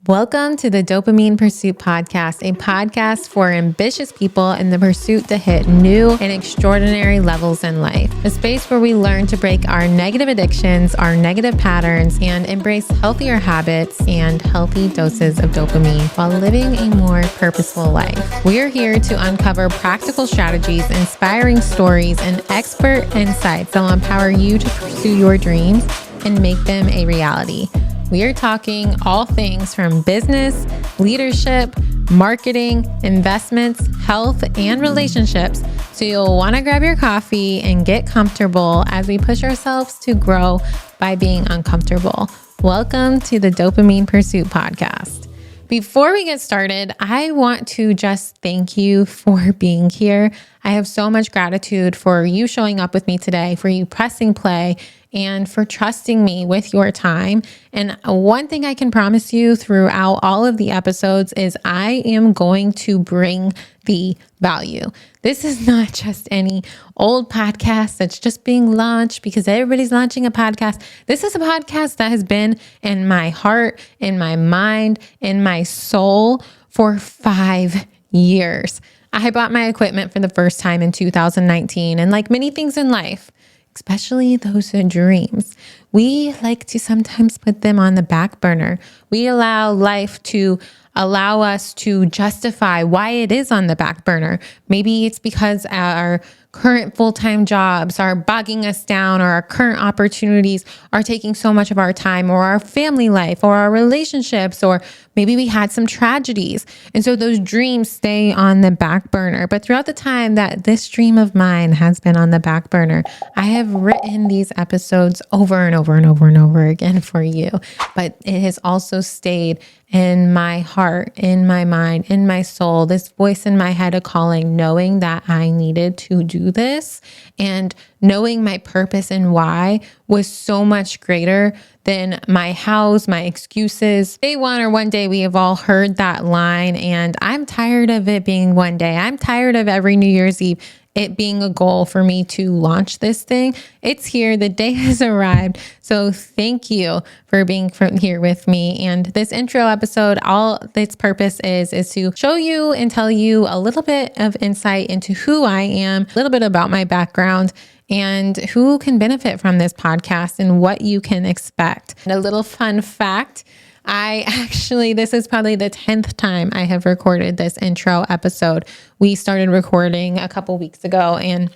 Welcome to the Dopamine Pursuit Podcast, a podcast for ambitious people in the pursuit to hit new and extraordinary levels in life. A space where we learn to break our negative addictions, our negative patterns, and embrace healthier habits and healthy doses of dopamine while living a more purposeful life. We are here to uncover practical strategies, inspiring stories, and expert insights that will empower you to pursue your dreams and make them a reality. We are talking all things from business, leadership, marketing, investments, health, and relationships. So you'll want to grab your coffee and get comfortable as we push ourselves to grow by being uncomfortable. Welcome to the Dopamine Pursuit Podcast. Before we get started, I want to just thank you for being here. I have so much gratitude for you showing up with me today, for you pressing play, and for trusting me with your time. And one thing I can promise you throughout all of the episodes is I am going to bring the value. This is not just any old podcast that's just being launched because everybody's launching a podcast. This is a podcast that has been in my heart, in my mind, in my soul for 5 years. I bought my equipment for the first time in 2019, and like many things in life, especially those dreams, we like to sometimes put them on the back burner. We allow life to allow us to justify why it is on the back burner. Maybe it's because our current full-time jobs are bogging us down, or our current opportunities are taking so much of our time, or our family life, or our relationships, or maybe we had some tragedies. And so those dreams stay on the back burner. But throughout the time that this dream of mine has been on the back burner, I have written these episodes over and over and over and over again for you. But it has also stayed in my heart, in my mind, in my soul, this voice in my head, a calling, knowing that I needed to do this, and knowing my purpose and why was so much greater than my hows, my excuses. Day one or one day, we have all heard that line, and I'm tired of it being one day. I'm tired of every New Year's Eve it being a goal for me to launch this thing. It's here. The day has arrived. So thank you for being here with me. And this intro episode, all its purpose is to show you and tell you a little bit of insight into who I am, a little bit about my background, and who can benefit from this podcast and what you can expect. And a little fun fact, this is probably the 10th time I have recorded this intro episode. We started recording a couple weeks ago, and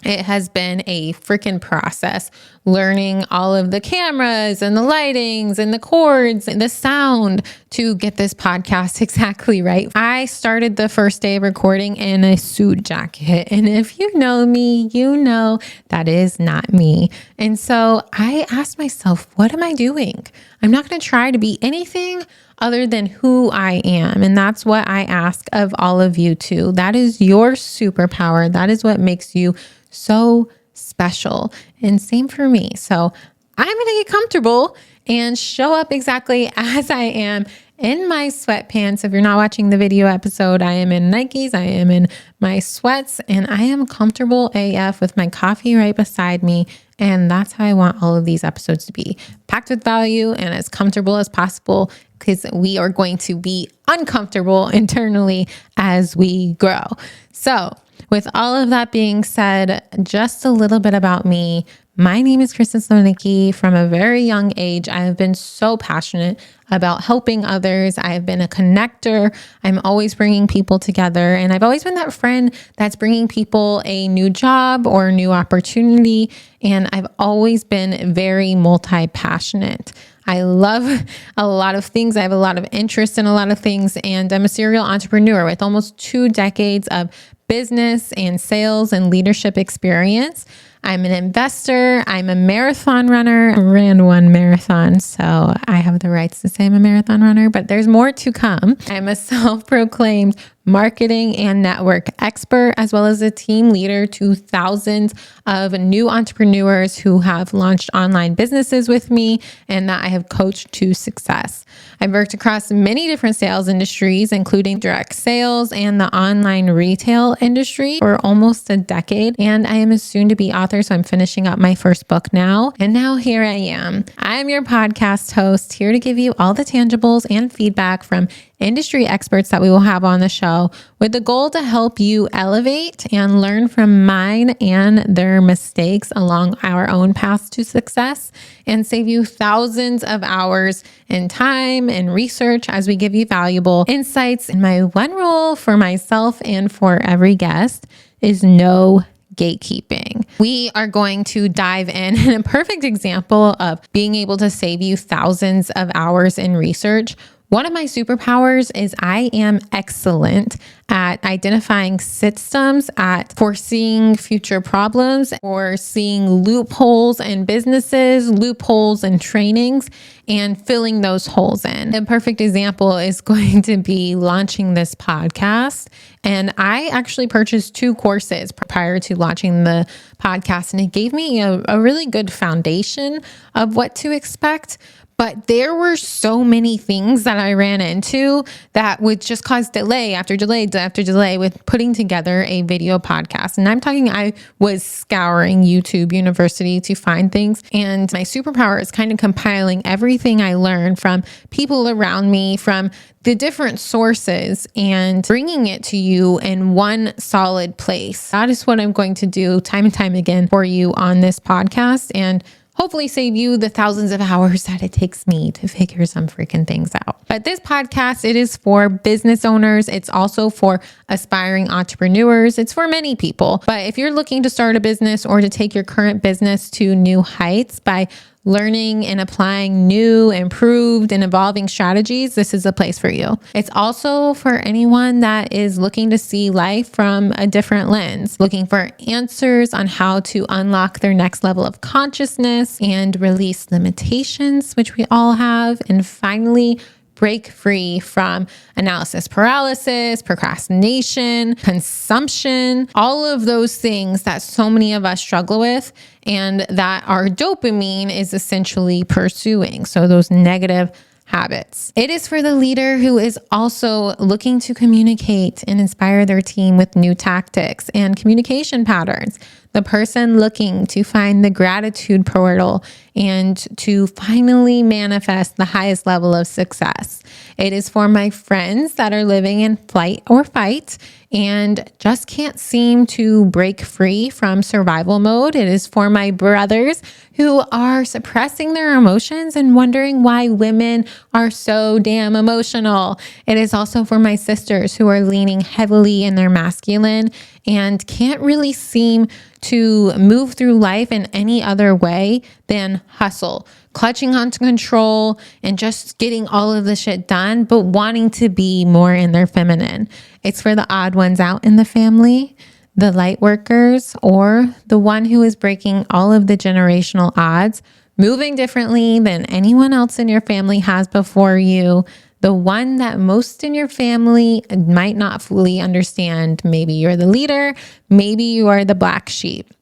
it has been a freaking process learning all of the cameras and the lightings and the cords and the sound to get this podcast exactly right. I started the first day of recording in a suit jacket. And if you know me, you know that is not me. And so I asked myself, what am I doing? I'm not going to try to be anything other than who I am. And that's what I ask of all of you too. That is your superpower. That is what makes you so special. And same for me. So I'm going to get comfortable and show up exactly as I am in my sweatpants. If you're not watching the video episode, I am in Nikes, I am in my sweats, and I am comfortable AF with my coffee right beside me. And that's how I want all of these episodes to be, packed with value and as comfortable as possible, because we are going to be uncomfortable internally as we grow. So with all of that being said, just a little bit about me. My name is Kristen Slonicki. From a very young age, I have been so passionate about helping others. I have been a connector. I'm always bringing people together. And I've always been that friend that's bringing people a new job or a new opportunity. And I've always been very multi-passionate. I love a lot of things. I have a lot of interest in a lot of things. And I'm a serial entrepreneur with almost 2 decades of business and sales and leadership experience. I'm an investor. I'm a marathon runner. I ran 1 marathon, so I have the rights to say I'm a marathon runner, but there's more to come. I'm a self-proclaimed marketing and network expert, as well as a team leader to thousands of new entrepreneurs who have launched online businesses with me and that I have coached to success. I've worked across many different sales industries, including direct sales and the online retail industry for almost a decade. And I am a soon-to-be author author, so I'm finishing up my first book now. And now here I am. I am your podcast host, here to give you all the tangibles and feedback from industry experts that we will have on the show, with the goal to help you elevate and learn from mine and their mistakes along our own path to success, and save you thousands of hours in time and research as we give you valuable insights. And my one rule for myself and for every guest is no gatekeeping. We are going to dive in a perfect example of being able to save you thousands of hours in research. One of my superpowers is I am excellent at identifying systems, at foreseeing future problems, or seeing loopholes in businesses, loopholes in trainings, and filling those holes in. A perfect example is going to be launching this podcast. And I actually purchased 2 courses prior to launching the podcast, and it gave me a really good foundation of what to expect. But there were so many things that I ran into that would just cause delay after delay after delay with putting together a video podcast. And I'm talking, I was scouring YouTube University to find things. And my superpower is kind of compiling everything I learned from people around me, from the different sources, and bringing it to you in one solid place. That is what I'm going to do time and time again for you on this podcast, and hopefully save you the thousands of hours that it takes me to figure some freaking things out. But this podcast, it is for business owners. It's also for aspiring entrepreneurs. It's for many people. But if you're looking to start a business or to take your current business to new heights by learning and applying new, improved, and evolving strategies, this is a place for you. It's also for anyone that is looking to see life from a different lens, looking for answers on how to unlock their next level of consciousness and release limitations, which we all have, and finally break free from analysis paralysis, procrastination, consumption, all of those things that so many of us struggle with and that our dopamine is essentially pursuing. So those negative habits. It is for the leader who is also looking to communicate and inspire their team with new tactics and communication patterns. The person looking to find the gratitude portal and to finally manifest the highest level of success. It is for my friends that are living in flight or fight and just can't seem to break free from survival mode. It is for my brothers who are suppressing their emotions and wondering why women are so damn emotional. It is also for my sisters who are leaning heavily in their masculine and can't really seem to move through life in any other way than hustle, clutching onto control and just getting all of the shit done, but wanting to be more in their feminine. It's for the odd ones out in the family, the light workers, or the one who is breaking all of the generational odds, moving differently than anyone else in your family has before you, the one that most in your family might not fully understand. Maybe you're the leader, maybe you are the black sheep.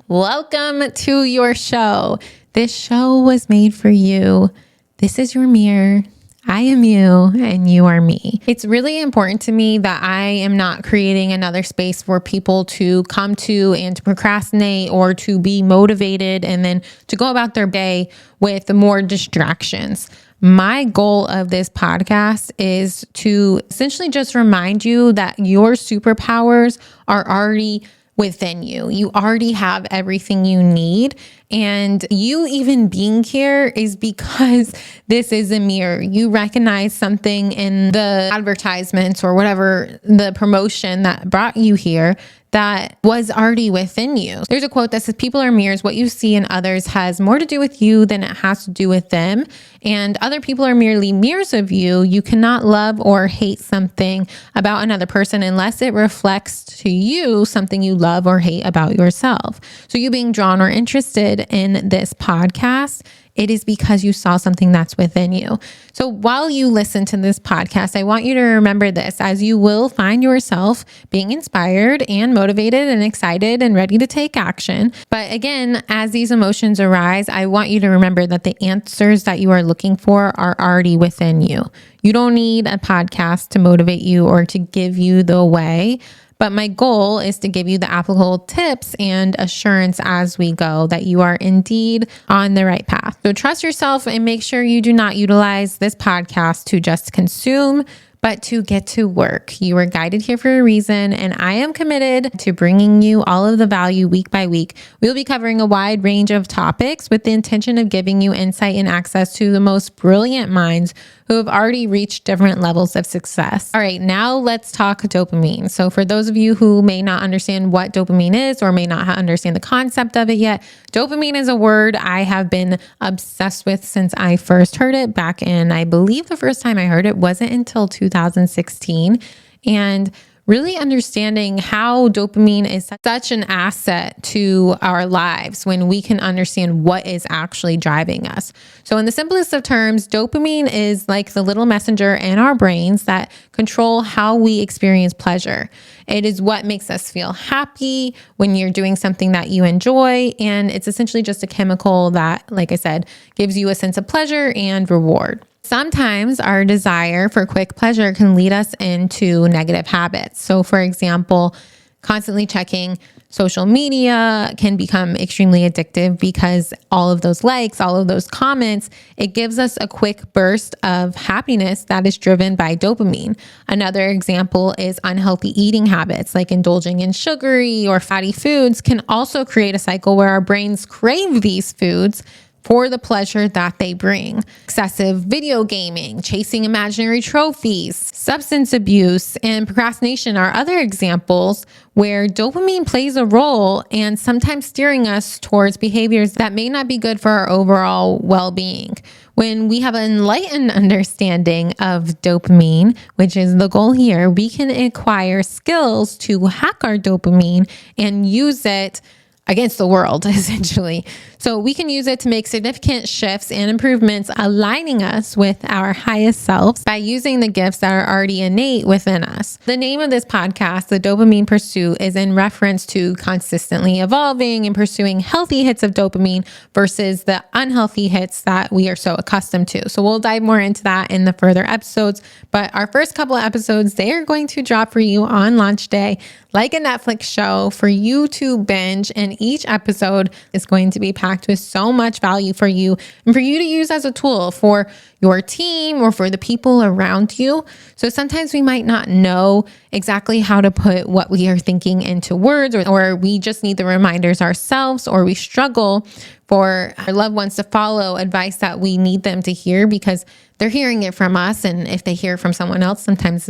Welcome to your show. This show was made for you. This is your mirror. I am you and you are me. It's really important to me that I am not creating another space for people to come to and to procrastinate or to be motivated and then to go about their day with more distractions. My goal of this podcast is to essentially just remind you that your superpowers are already within you. You already have everything you need. And you even being here is because this is a mirror. You recognize something in the advertisements or whatever the promotion that brought you here that was already within you. There's a quote that says, people are mirrors. What you see in others has more to do with you than it has to do with them. And other people are merely mirrors of you. You cannot love or hate something about another person unless it reflects to you something you love or hate about yourself. So you being drawn or interested in this podcast, it is because you saw something that's within you. So while you listen to this podcast, I want you to remember this, as you will find yourself being inspired and motivated and excited and ready to take action. But again, as these emotions arise, I want you to remember that the answers that you are looking for are already within you. You don't need a podcast to motivate you or to give you the way. But my goal is to give you the applicable tips and assurance as we go that you are indeed on the right path. So trust yourself and make sure you do not utilize this podcast to just consume, but to get to work. You were guided here for a reason, and I am committed to bringing you all of the value week by week. We'll be covering a wide range of topics with the intention of giving you insight and access to the most brilliant minds who have already reached different levels of success. All right, now let's talk dopamine. So for those of you who may not understand what dopamine is or may not understand the concept of it yet, dopamine is a word I have been obsessed with since I first heard it back in, I believe the first time I heard it wasn't until 2016. And really understanding how dopamine is such an asset to our lives when we can understand what is actually driving us. So in the simplest of terms, dopamine is like the little messenger in our brains that control how we experience pleasure. It is what makes us feel happy when you're doing something that you enjoy. And it's essentially just a chemical that, like I said, gives you a sense of pleasure and reward. Sometimes our desire for quick pleasure can lead us into negative habits. So for example, constantly checking social media can become extremely addictive because all of those likes, all of those comments, it gives us a quick burst of happiness that is driven by dopamine. Another example is unhealthy eating habits, like indulging in sugary or fatty foods can also create a cycle where our brains crave these foods for the pleasure that they bring. Excessive video gaming, chasing imaginary trophies, substance abuse, and procrastination are other examples where dopamine plays a role and sometimes steering us towards behaviors that may not be good for our overall well-being. When we have an enlightened understanding of dopamine, which is the goal here, we can acquire skills to hack our dopamine and use it against the world, essentially. So we can use it to make significant shifts and improvements, aligning us with our highest selves by using the gifts that are already innate within us. The name of this podcast, The Dopamine Pursuit, is in reference to consistently evolving and pursuing healthy hits of dopamine versus the unhealthy hits that we are so accustomed to. So we'll dive more into that in the further episodes. But our first couple of episodes, they are going to drop for you on launch day, like a Netflix show for you to binge. And each episode is going to be packed with so much value for you and for you to use as a tool for your team or for the people around you. So sometimes we might not know exactly how to put what we are thinking into words, or we just need the reminders ourselves, or we struggle for our loved ones to follow advice that we need them to hear because they're hearing it from us. And if they hear it from someone else, sometimes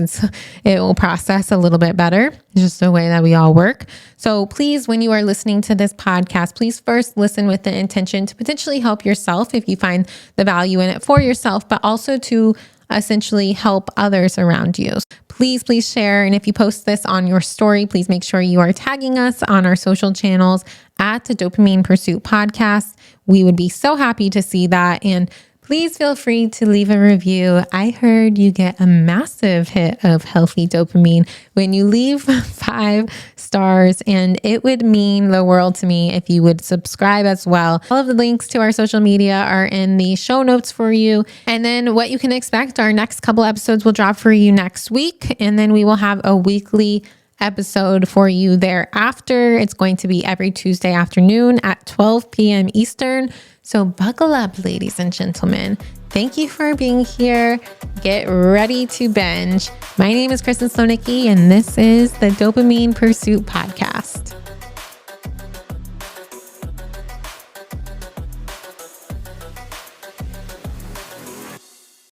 it will process a little bit better. It's just the way that we all work. So please, when you are listening to this podcast, please first listen with the intention to potentially help yourself if you find the value in it for yourself, but also to essentially help others around you. Please share. And if you post this on your story, please make sure you are tagging us on our social channels at the Dopamine Pursuit Podcast. We would be so happy to see that. And please feel free to leave a review. I heard you get a massive hit of healthy dopamine when you leave 5 stars, and it would mean the world to me if you would subscribe as well. All of the links to our social media are in the show notes for you. And then what you can expect, our next couple episodes will drop for you next week, and then we will have a weekly episode for you thereafter. It's going to be every Tuesday afternoon at 12 p.m. Eastern. So buckle up, ladies and gentlemen. Thank you for being here. Get ready to binge. My name is Kristen Slonicki, and this is the Dopamine Pursuit Podcast.